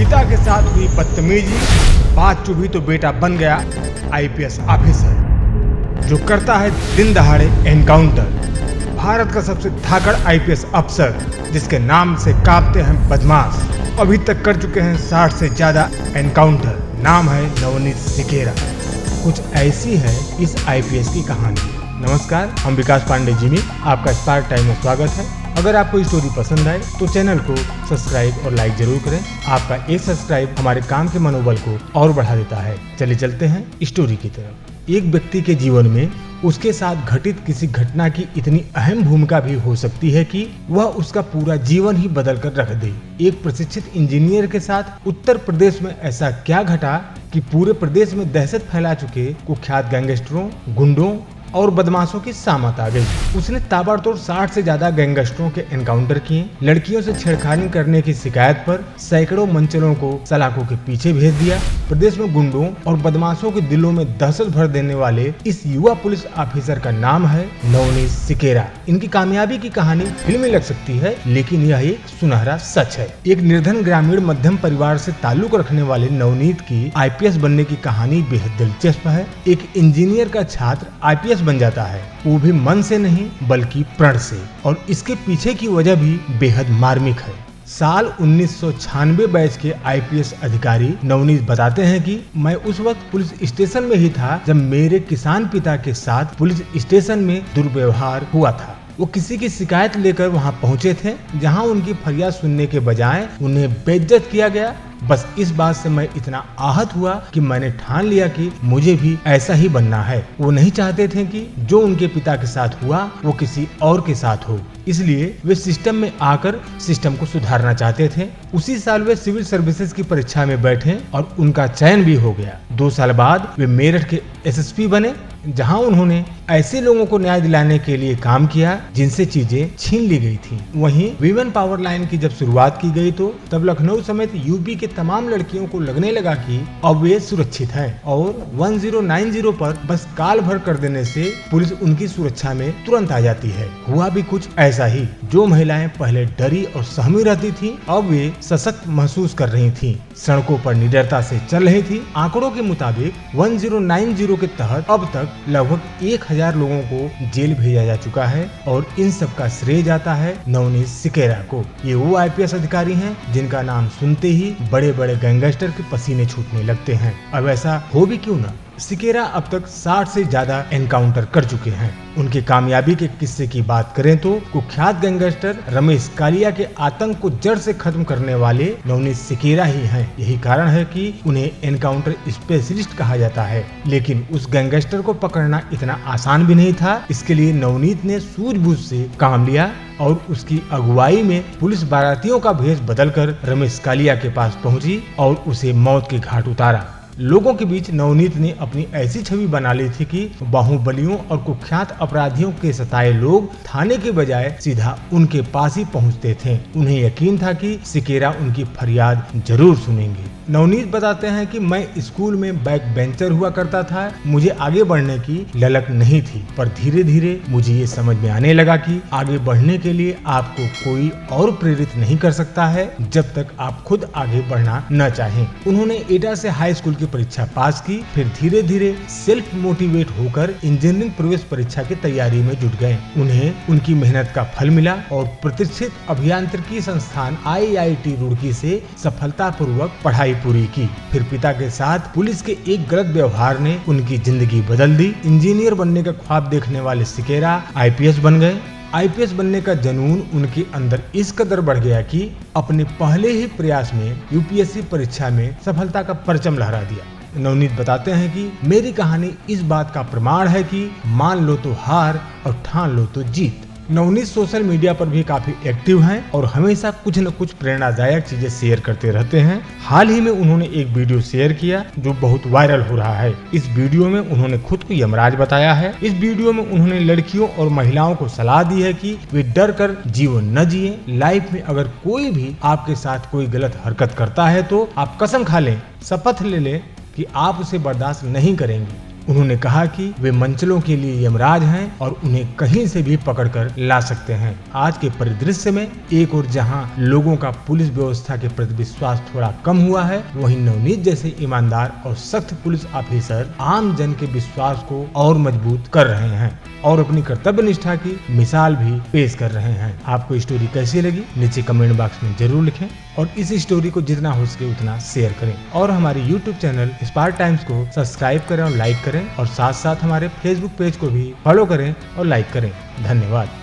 पिता के साथ हुई बदतमीजी, बात चुभी तो बेटा बन गया आईपीएस ऑफिसर जो करता है दिन दहाड़े एनकाउंटर। भारत का सबसे धाकड़ आईपीएस अफसर जिसके नाम से कांपते हैं बदमाश, अभी तक कर चुके हैं 60 से ज्यादा एनकाउंटर। नाम है नवनीत सिकेरा। कुछ ऐसी है इस आईपीएस की कहानी। नमस्कार, हम विकास पांडे जिमी, आपका स्पार्क टाइम में स्वागत है। अगर आपको स्टोरी पसंद आए तो चैनल को सब्सक्राइब और लाइक जरूर करें। आपका एक सब्सक्राइब हमारे काम के मनोबल को और बढ़ा देता है। चलिए चलते हैं स्टोरी की तरफ। एक व्यक्ति के जीवन में उसके साथ घटित किसी घटना की इतनी अहम भूमिका भी हो सकती है कि वह उसका पूरा जीवन ही बदल कर रख दे। एक प्रशिक्षित इंजीनियर के साथ उत्तर प्रदेश में ऐसा क्या घटा कि पूरे प्रदेश में दहशत फैला चुके कुख्यात गैंगस्टरों, गुंडों और बदमाशों की सामत आ गई। उसने ताबड़तोड़ 60 से ज्यादा गैंगस्टरों के एनकाउंटर किए। लड़कियों से छेड़खानी करने की शिकायत पर सैकड़ों मंचलों को सलाखों के पीछे भेज दिया। प्रदेश में गुंडों और बदमाशों के दिलों में दहशत भर देने वाले इस युवा पुलिस ऑफिसर का नाम है नवनीत सिकेरा। इनकी कामयाबी की कहानी फिल्मी लग सकती है, लेकिन यह एक सुनहरा सच है। एक निर्धन ग्रामीण मध्यम परिवार से ताल्लुक रखने वाले नवनीत की आईपीएस बनने की कहानी बेहद दिलचस्प है। एक इंजीनियर का छात्र आईपीएस बन जाता है, वो भी मन से नहीं बल्कि प्रण से, और इसके पीछे की वजह भी बेहद मार्मिक है। साल 1996 बैच के आईपीएस अधिकारी नवनीत बताते हैं कि मैं उस वक्त पुलिस स्टेशन में ही था जब मेरे किसान पिता के साथ पुलिस स्टेशन में दुर्व्यवहार हुआ था। वो किसी की शिकायत लेकर वहां पहुंचे थे, जहां उनकी फरियाद सुनने के बजाय उन्हें बेइज्जत किया गया। बस इस बात से मैं इतना आहत हुआ कि मैंने ठान लिया कि मुझे भी ऐसा ही बनना है। वो नहीं चाहते थे कि जो उनके पिता के साथ हुआ वो किसी और के साथ हो, इसलिए वे सिस्टम में आकर सिस्टम को सुधारना चाहते थे। उसी साल वे सिविल सर्विसेज की परीक्षा में बैठे और उनका चयन भी हो गया। 2 साल बाद वे मेरठ के एसएसपी बने, जहां उन्होंने ऐसे लोगों को न्याय दिलाने के लिए काम किया जिनसे चीजें छीन ली गई थी। वहीं वीवन पावर लाइन की जब शुरुआत की गई तो तब लखनऊ समेत यूपी के तमाम लड़कियों को लगने लगा कि अब वे सुरक्षित हैं और 1090 पर बस कॉल भर कर देने से पुलिस उनकी सुरक्षा में तुरंत आ जाती है। हुआ भी कुछ ऐसा ही। जो महिलाएं पहले डरी और सहमी रहती थीं, अब वे सशक्त महसूस कर रही थीं, सड़कों पर निडरता से चल रही थी। आंकड़ों के मुताबिक 1090 के तहत अब तक लगभग 1000 लोगों को जेल भेजा जा चुका है और इन सब का श्रेय जाता है नवनीत सिकेरा को। ये वो आईपीएस अधिकारी हैं जिनका नाम सुनते ही बड़े बड़े गैंगस्टर के पसीने छूटने लगते हैं। अब ऐसा हो भी क्यों ना। सिकेरा अब तक 60 से ज्यादा एनकाउंटर कर चुके हैं। उनकी कामयाबी के किस्से की बात करें तो कुख्यात गैंगस्टर रमेश कालिया के आतंक को जड़ से खत्म करने वाले नवनीत सिकेरा ही हैं। यही कारण है कि उन्हें एनकाउंटर स्पेशलिस्ट कहा जाता है। लेकिन उस गैंगस्टर को पकड़ना इतना आसान भी नहीं था। इसके लिए नवनीत ने सूझबूझ से काम लिया और उसकी अगुवाई में पुलिस बारातियों का भेष बदलकर रमेश कालिया के पास पहुंची और उसे मौत के घाट उतारा। लोगों के बीच नवनीत ने अपनी ऐसी छवि बना ली थी कि बाहुबलियों और कुख्यात अपराधियों के सताए लोग थाने के बजाय सीधा उनके पास ही पहुंचते थे। उन्हें यकीन था कि सिकेरा उनकी फरियाद जरूर सुनेंगे। नवनीत बताते हैं कि मैं स्कूल में बैक बेंचर हुआ करता था। मुझे आगे बढ़ने की ललक नहीं थी, पर धीरे धीरे मुझे ये समझ में आने लगा कि आगे बढ़ने के लिए आपको कोई और प्रेरित नहीं कर सकता है जब तक आप खुद आगे बढ़ना न चाहें। उन्होंने एटा से हाई स्कूल की परीक्षा पास की, फिर धीरे धीरे सेल्फ मोटिवेट होकर इंजीनियरिंग प्रवेश परीक्षा की तैयारी में जुट गए। उन्हें उनकी मेहनत का फल मिला और प्रतिष्ठित अभियांत्रिकी संस्थान IIT रुड़की से सफलतापूर्वक पढ़ाई पूरी की। फिर पिता के साथ पुलिस के एक गलत व्यवहार ने उनकी जिंदगी बदल दी। इंजीनियर बनने का ख्वाब देखने वाले सिकेरा आईपीएस बन गए। आईपीएस बनने का जुनून उनके अंदर इस कदर बढ़ गया कि अपने पहले ही प्रयास में यूपीएससी परीक्षा में सफलता का परचम लहरा दिया। नवनीत बताते हैं कि मेरी कहानी इस बात का प्रमाण है कि मान लो तो हार और ठान लो तो जीत। नवनीत सोशल मीडिया पर भी काफी एक्टिव हैं और हमेशा कुछ न कुछ प्रेरणादायक चीजें शेयर करते रहते हैं। हाल ही में उन्होंने एक वीडियो शेयर किया जो बहुत वायरल हो रहा है। इस वीडियो में उन्होंने खुद को यमराज बताया है। इस वीडियो में उन्होंने लड़कियों और महिलाओं को सलाह दी है कि वे डर कर जीवन न जिए। लाइफ में अगर कोई भी आपके साथ कोई गलत हरकत करता है तो आप कसम खा लें, शपथ ले लें कि आप उसे बर्दाश्त नहीं करेंगे। उन्होंने कहा कि वे मंचलों के लिए यमराज हैं और उन्हें कहीं से भी पकड़कर ला सकते हैं। आज के परिदृश्य में एक और जहां लोगों का पुलिस व्यवस्था के प्रति विश्वास थोड़ा कम हुआ है, वहीं नवनीत जैसे ईमानदार और सख्त पुलिस ऑफिसर आम जन के विश्वास को और मजबूत कर रहे हैं और अपनी कर्तव्य निष्ठा की मिसाल भी पेश कर रहे हैं। आपको स्टोरी कैसी लगी नीचे कमेंट बॉक्स में जरूर लिखें और इस स्टोरी को जितना हो सके उतना शेयर करें और हमारे YouTube चैनल स्पार्क टाइम्स को सब्सक्राइब करें और लाइक करें और साथ साथ हमारे Facebook पेज को भी फॉलो करें और लाइक करें। धन्यवाद।